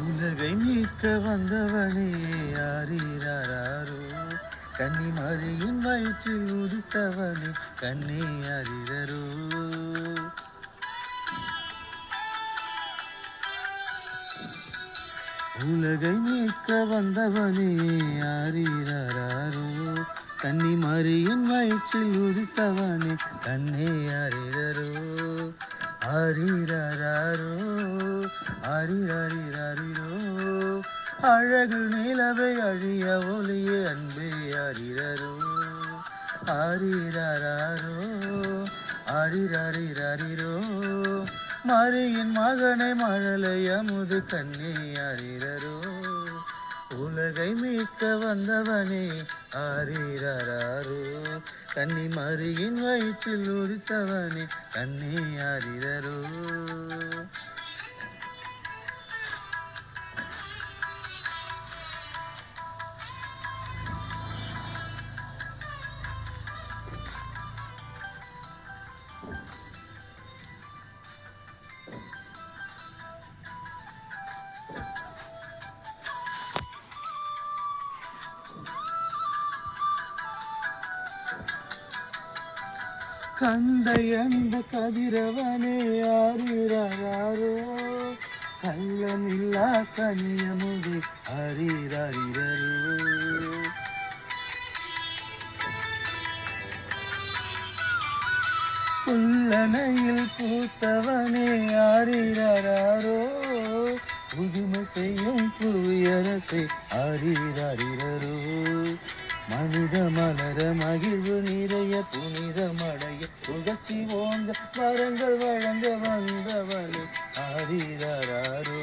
உலகை மீட்க வந்தவனே ஆரீராரோ, கன்னிமரியின் வயிற்றில் உதித்தவனே கண்ணே அறிரரோ. உலகை மீட்க வந்தவனே ஆரீராரோ, கன்னிமரியின் வயிற்றில் உதித்தவனே கண்ணே அறிரரோ. ஆரீராரோ ஆரிரரிரரிரோ, அழகு நிலவை அழிய ஒளியே அன்பே அறிரரோ. ஆரிரரோ ஆரிரரிரரிரோ, மரியின் மகனை மழலை அமுது கண்ணே அறிரரோ. உலகை மீட்க வந்தவனே ஆரீராரோ, கன்னிமரியின் வயிற்றில் உதித்தவனே கண்ணே அறிரரோ. கந்தை அந்த கதிரவனே ஆரீராரோ, கள்ளமில்லா கனியமுது ஆரீராரிரரோ. புல்லனையில் பூத்தவனே ஆரீராரோ, புதுமை செய்யும் புவியரசே ஆரீராரிரரோ. மனித மலர மகிழ்வு நிறைய புனிதமடைய புகழ்ச்சி ஓங்க வரங்கள் வழங்க வந்தவனே ஆரீராரோ.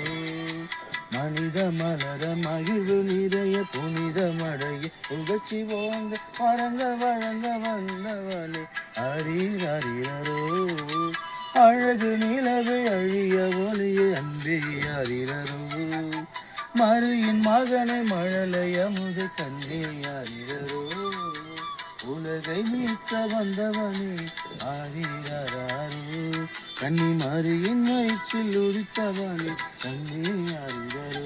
மனித மலர மகிழ்வு நிறைய புனிதமடைய புகழ்ச்சி ஓங்க வரங்க வழங்க வந்தவனே ஆரீராரிரரோ. அழகு நிலவை அழிய ஒளியே அன்பே அறிரரோ. மரியின் மகனை மழலை அமுது கண்ணே அறிரரோ. உலகை மீட்க வந்தவனே ஆரீராரோ, கன்னிமரியின் வயிற்றில் உதித்தவனே கண்ணே அறிரரோ.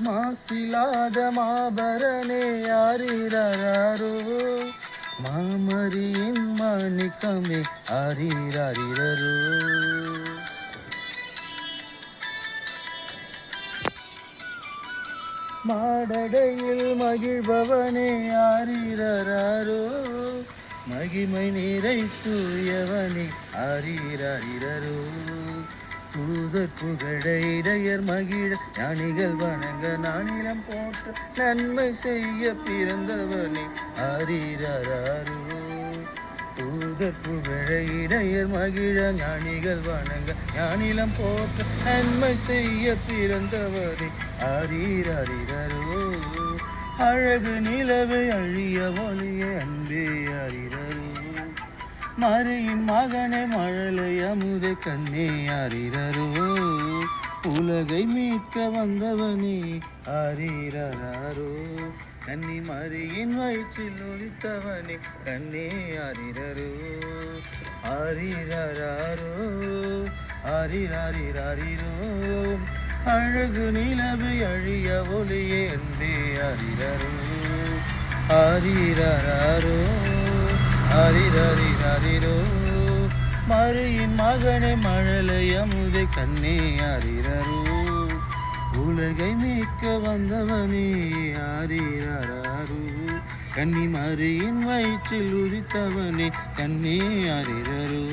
மாசிலாத மாபரனே ஆரீராரோ, மாமரியின் மாணிக்கமே ஆரீராரிரரோ. மாடடையில் மகிழ்பவனே ஆரீராரோ, மகிமை நீரை தூயவனே ஆரீராரிரரோ. தூதர் புகழ இடையர் மகிழ ஞானிகள் வணங்க நானிலம் போற்ற நன்மை செய்ய பிறந்தவனே ஆரீராரோ. தூதர் புகழ இடையர் மகிழ ஞானிகள் வணங்க ஞானிலம் போற்ற நன்மை செய்ய பிறந்தவனே ஆரீராரிரரோ. அழகு நிலவை அழிய ஒளிய அன்பே அறிரரோ. மரியின் மகனை மழலை அமுதை கண்ணே அறிரரோ. உலகை மீட்க வந்தவனே ஆரீராரோ, கன்னிமரியின் வயிற்றில் உதித்தவனே கண்ணே அறிரரோ. ஆரீராரோ ஆரிரரிரரிரோ, அழகு நிலவை அழிய ஒளியே அன்பே அறிரரோ. ஆரீராரோ ஆரிரரிரரிரோ, மரியின் மகனை மழலை அமுதை கண்ணே அறிரரோ. உலகை மீட்க வந்தவனே ஆரீராரோ, கன்னிமரியின் வயிற்றில் உதித்தவனே கண்ணே அறிரரோ.